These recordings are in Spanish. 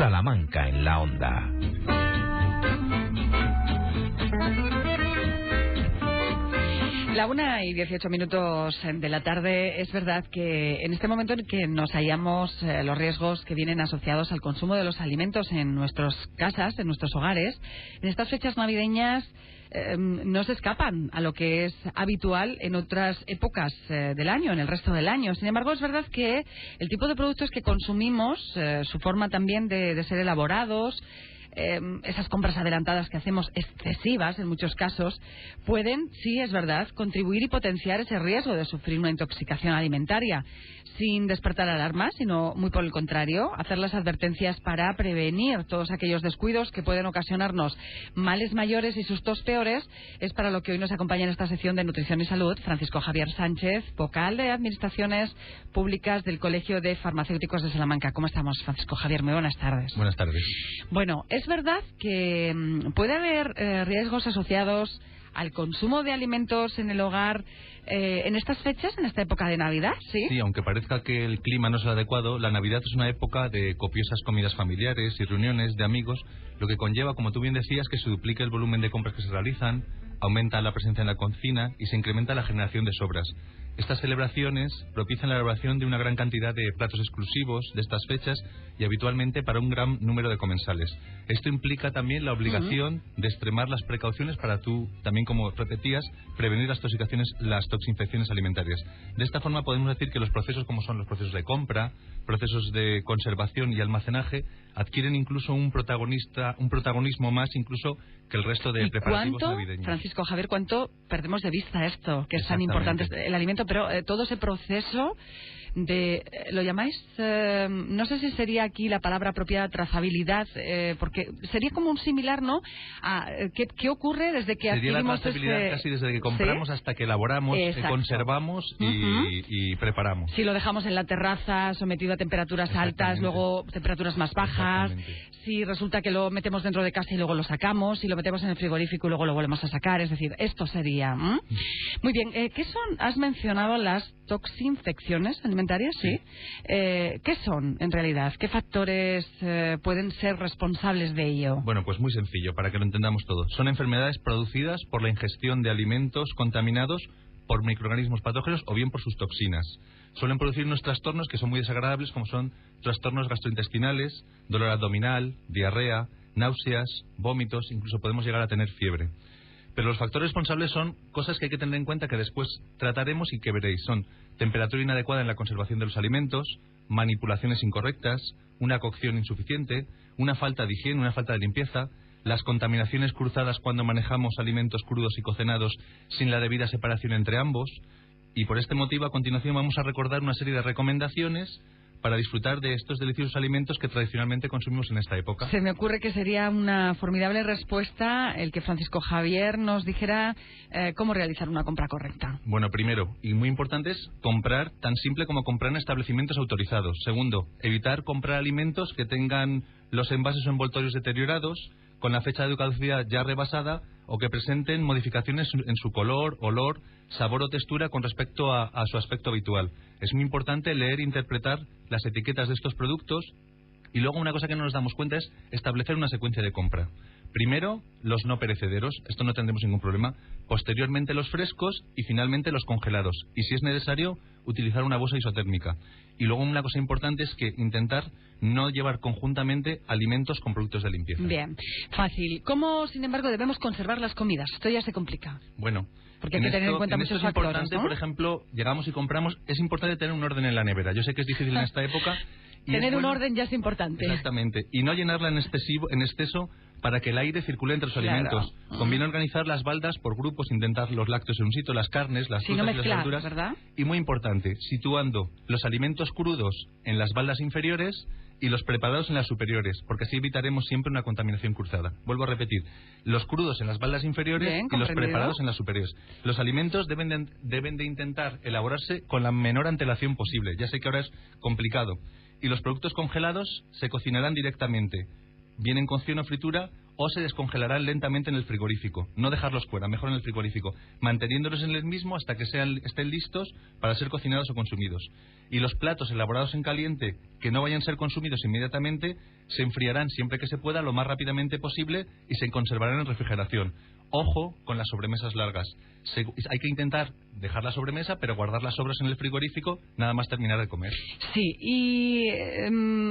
Salamanca en la Onda. La 1:18 de la tarde. Es verdad que en este momento en que nos hallamos los riesgos que vienen asociados al consumo de los alimentos en nuestras casas, en nuestros hogares, en estas fechas navideñas no se escapan a lo que es habitual en otras épocas del año, en el resto del año. Sin embargo, es verdad que el tipo de productos que consumimos, su forma también de ser elaborados, esas compras adelantadas que hacemos, excesivas en muchos casos, pueden, sí, es verdad, contribuir y potenciar ese riesgo de sufrir una intoxicación alimentaria, sin despertar alarmas, sino muy por el contrario, hacer las advertencias para prevenir todos aquellos descuidos que pueden ocasionarnos males mayores y sustos peores. Es para lo que hoy nos acompaña en esta sección de Nutrición y Salud Francisco Javier Sánchez, vocal de Administraciones Públicas del Colegio de Farmacéuticos de Salamanca. ¿Cómo estamos, Francisco Javier? Muy buenas tardes. Buenas tardes. Bueno, es verdad que puede haber riesgos asociados al consumo de alimentos en el hogar en estas fechas, en esta época de Navidad, ¿sí? Sí, aunque parezca que el clima no es el adecuado, la Navidad es una época de copiosas comidas familiares y reuniones de amigos, lo que conlleva, como tú bien decías, que se duplique el volumen de compras que se realizan, aumenta la presencia en la cocina y se incrementa la generación de sobras. Estas celebraciones propician la elaboración de una gran cantidad de platos exclusivos de estas fechas y habitualmente para un gran número de comensales. Esto implica también la obligación de extremar las precauciones para tú, también como repetías, prevenir las toxinfecciones alimentarias. De esta forma podemos decir que los procesos como son los procesos de compra, procesos de conservación y almacenaje, adquieren incluso un protagonismo más incluso que el resto de preparativos navideños. Francisco Javier, ¿cuánto perdemos de vista esto, que es tan importante el alimento? Pero todo ese proceso de, ¿lo llamáis? No sé si sería aquí la palabra apropiada, trazabilidad, porque sería como un similar, ¿no? A ¿qué ocurre desde que sería adquirimos la trazabilidad casi desde que compramos, ¿sí?, hasta que elaboramos, conservamos y preparamos. Si lo dejamos en la terraza sometido a temperaturas altas, luego temperaturas más bajas. Si resulta que lo metemos dentro de casa y luego lo sacamos, si lo metemos en el frigorífico y luego lo volvemos a sacar, es decir, esto sería. Muy bien, ¿qué son? Has mencionado las toxinfecciones alimentarias, ¿sí? ¿Qué son en realidad? ¿Qué factores pueden ser responsables de ello? Bueno, pues muy sencillo, para que lo entendamos todo. Son enfermedades producidas por la ingestión de alimentos contaminados por microorganismos patógenos o bien por sus toxinas. Suelen producir unos trastornos que son muy desagradables, como son trastornos gastrointestinales, dolor abdominal, diarrea, náuseas, vómitos, incluso podemos llegar a tener fiebre. Pero los factores responsables son cosas que hay que tener en cuenta que después trataremos y que veréis. Son temperatura inadecuada en la conservación de los alimentos, manipulaciones incorrectas, una cocción insuficiente, una falta de higiene, una falta de limpieza, las contaminaciones cruzadas cuando manejamos alimentos crudos y cocinados sin la debida separación entre ambos. Y por este motivo, a continuación, vamos a recordar una serie de recomendaciones para disfrutar de estos deliciosos alimentos que tradicionalmente consumimos en esta época. Se me ocurre que sería una formidable respuesta el que Francisco Javier nos dijera cómo realizar una compra correcta. Bueno, primero, y muy importante, es comprar tan simple como comprar en establecimientos autorizados. Segundo, evitar comprar alimentos que tengan los envases o envoltorios deteriorados, con la fecha de caducidad ya rebasada, o que presenten modificaciones en su color, olor, sabor o textura con respecto a su aspecto habitual. Es muy importante leer e interpretar las etiquetas de estos productos, y luego una cosa que no nos damos cuenta es establecer una secuencia de compra. Primero, los no perecederos, esto no tendremos ningún problema. Posteriormente, los frescos y finalmente los congelados. Y si es necesario, utilizar una bolsa isotérmica. Y luego una cosa importante es que intentar no llevar conjuntamente alimentos con productos de limpieza. Bien, fácil. ¿Cómo, sin embargo, debemos conservar las comidas? Esto ya se complica. Bueno, porque hay que tener en cuenta muchos factores, importante, ¿no? Por ejemplo, llegamos y compramos, es importante tener un orden en la nevera. Yo sé que es difícil en esta época. Tener un orden ya es importante. Exactamente. Y no llenarla en exceso para que el aire circule entre los alimentos. Conviene organizar las baldas por grupos, intentar los lácteos en un sitio, las carnes, las frutas y las verduras. ¿Verdad? Y muy importante, situando los alimentos crudos en las baldas inferiores y los preparados en las superiores, porque así evitaremos siempre una contaminación cruzada. Vuelvo a repetir, los crudos en las baldas inferiores y los preparados en las superiores. Los alimentos deben de intentar elaborarse con la menor antelación posible. Ya sé que ahora es complicado. Y los productos congelados se cocinarán directamente, bien en cocción o fritura, o se descongelarán lentamente en el frigorífico. No dejarlos fuera, mejor en el frigorífico, manteniéndolos en el mismo hasta que estén listos para ser cocinados o consumidos. Y los platos elaborados en caliente que no vayan a ser consumidos inmediatamente se enfriarán siempre que se pueda, lo más rápidamente posible, y se conservarán en refrigeración. Ojo con las sobremesas largas. Hay que intentar dejar la sobremesa, pero guardar las sobras en el frigorífico nada más terminar de comer. Sí, y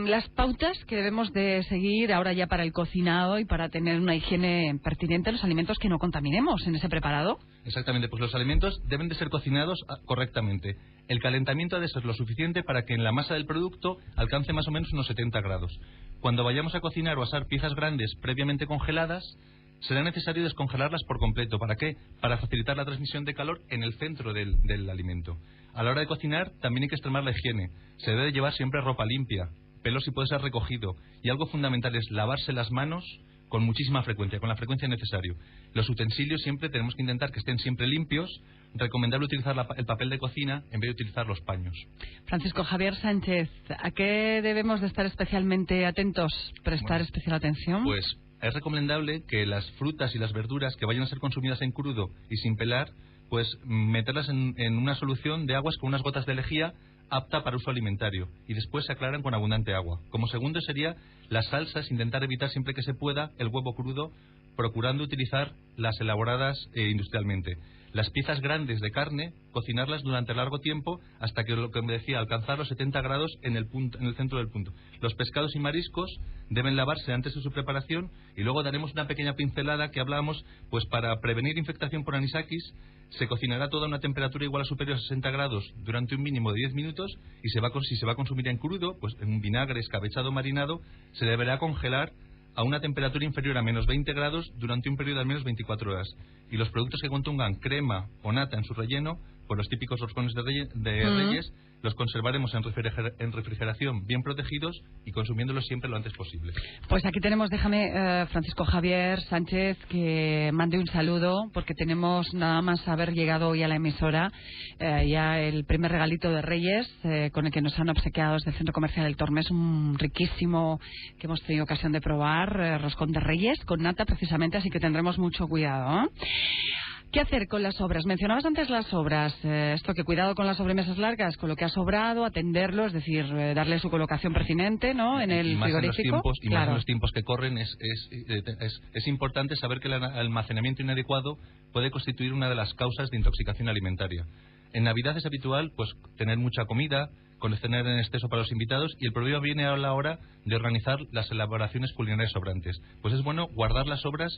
las pautas que debemos de seguir ahora ya para el cocinado y para tener una higiene pertinente, los alimentos que no contaminemos en ese preparado. Exactamente, pues los alimentos deben de ser cocinados correctamente. El calentamiento ha de ser lo suficiente para que en la masa del producto alcance más o menos unos 70 grados. Cuando vayamos a cocinar o asar piezas grandes previamente congeladas, será necesario descongelarlas por completo. ¿Para qué? Para facilitar la transmisión de calor en el centro del alimento. A la hora de cocinar también hay que extremar la higiene. Se debe llevar siempre ropa limpia, pelo si puede ser recogido. Y algo fundamental es lavarse las manos con muchísima frecuencia, con la frecuencia necesaria. Los utensilios siempre tenemos que intentar que estén siempre limpios. Recomendable utilizar el papel de cocina en vez de utilizar los paños. Francisco Javier Sánchez, ¿a qué debemos de estar especialmente atentos, prestar especial atención? Pues es recomendable que las frutas y las verduras que vayan a ser consumidas en crudo y sin pelar, pues meterlas en una solución de aguas con unas gotas de lejía apta para uso alimentario, y después se aclaran con abundante agua. Como segundo sería las salsas, intentar evitar siempre que se pueda el huevo crudo, procurando utilizar las elaboradas industrialmente. Las piezas grandes de carne, cocinarlas durante largo tiempo hasta que, lo que me decía, alcanzar los 70 grados en el centro del punto. Los pescados y mariscos deben lavarse antes de su preparación, y luego daremos una pequeña pincelada que hablábamos, pues para prevenir infectación por anisakis, se cocinará toda a una temperatura igual a superior a 60 grados durante un mínimo de 10 minutos, y si se va a consumir en crudo, pues en un vinagre, escabechado, marinado, se deberá congelar a una temperatura inferior a menos 20 grados durante un periodo de al menos 24 horas. Y los productos que contengan crema o nata en su relleno, pues los típicos roscones de Reyes, los conservaremos en refrigeración bien protegidos y consumiéndolos siempre lo antes posible. Pues aquí tenemos, déjame, Francisco Javier Sánchez, que mande un saludo, porque tenemos nada más haber llegado hoy a la emisora ya el primer regalito de Reyes con el que nos han obsequiado desde el Centro Comercial del Tormes, un riquísimo que hemos tenido ocasión de probar, roscón de Reyes con nata precisamente, así que tendremos mucho cuidado, ¿eh? ¿Qué hacer con las sobras? Mencionabas antes las sobras. Esto que cuidado con las sobremesas largas, con lo que ha sobrado, atenderlo, es decir, darle su colocación pertinente, ¿no? En el frigorífico. Y más en los tiempos que corren, es importante saber que el almacenamiento inadecuado puede constituir una de las causas de intoxicación alimentaria. En Navidad es habitual pues tener mucha comida, tener en exceso para los invitados, y el problema viene a la hora de organizar las elaboraciones culinarias sobrantes. Pues es bueno guardar las sobras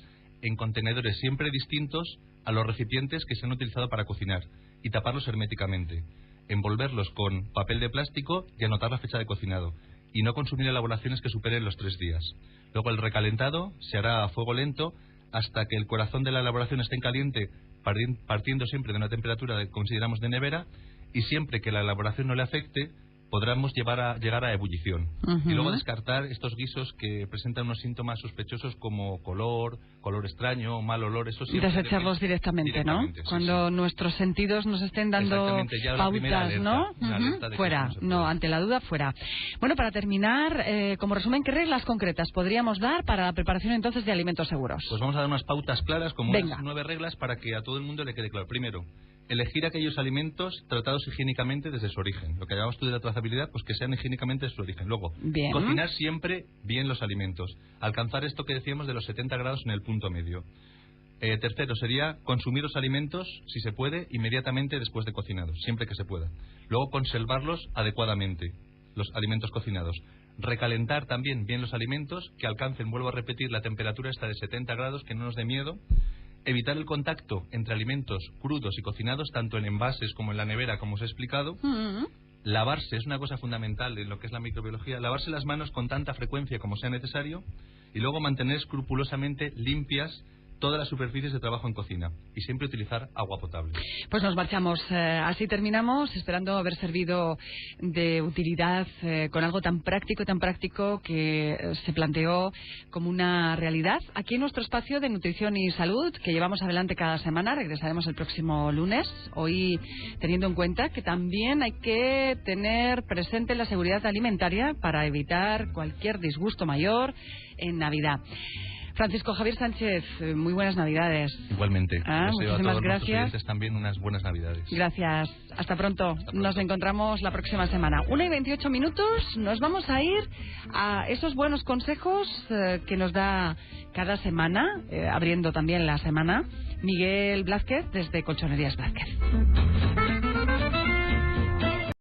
en contenedores siempre distintos a los recipientes que se han utilizado para cocinar y taparlos herméticamente. Envolverlos con papel de plástico y anotar la fecha de cocinado. Y no consumir elaboraciones que superen los 3 días. Luego el recalentado se hará a fuego lento hasta que el corazón de la elaboración esté caliente, partiendo siempre de una temperatura que consideramos de nevera, y siempre que la elaboración no le afecte, podremos llegar a ebullición. Y luego descartar estos guisos que presentan unos síntomas sospechosos como color extraño, mal olor, eso sí. Y desecharlos directamente, ¿no? Sí, cuando nuestros sentidos nos estén dando pautas, ¿no? Fuera, no, ante la duda, fuera. Bueno, para terminar, como resumen, ¿qué reglas concretas podríamos dar para la preparación entonces de alimentos seguros? Pues vamos a dar unas pautas claras, como unas 9 reglas para que a todo el mundo le quede claro. Primero, elegir aquellos alimentos tratados higiénicamente desde su origen. Lo que llamamos tú de la trazabilidad, pues que sean higiénicamente de su origen. Luego, cocinar siempre bien los alimentos. Alcanzar esto que decíamos de los 70 grados en el punto medio. Tercero sería consumir los alimentos, si se puede, inmediatamente después de cocinados, siempre que se pueda. Luego, conservarlos adecuadamente, los alimentos cocinados. Recalentar también bien los alimentos, que alcancen, vuelvo a repetir, la temperatura esta de 70 grados, que no nos dé miedo. Evitar el contacto entre alimentos crudos y cocinados, tanto en envases como en la nevera, como os he explicado. Lavarse es una cosa fundamental en lo que es la microbiología. Lavarse las manos con tanta frecuencia como sea necesario. Y luego mantener escrupulosamente limpias todas las superficies de trabajo en cocina. Y siempre utilizar agua potable. Pues nos marchamos. Así terminamos, esperando haber servido de utilidad con algo tan práctico que se planteó como una realidad aquí en nuestro espacio de nutrición y salud que llevamos adelante cada semana. Regresaremos el próximo lunes. Hoy, teniendo en cuenta que también hay que tener presente la seguridad alimentaria para evitar cualquier disgusto mayor en Navidad. Francisco Javier Sánchez, muy buenas Navidades. Igualmente. Deseo muchísimas a todos gracias. Oyentes también unas buenas Navidades. Gracias. Hasta pronto. Nos encontramos la próxima semana. 1:28 minutos. Nos vamos a ir a esos buenos consejos que nos da cada semana, abriendo también la semana, Miguel Blázquez desde Colchonerías Blázquez.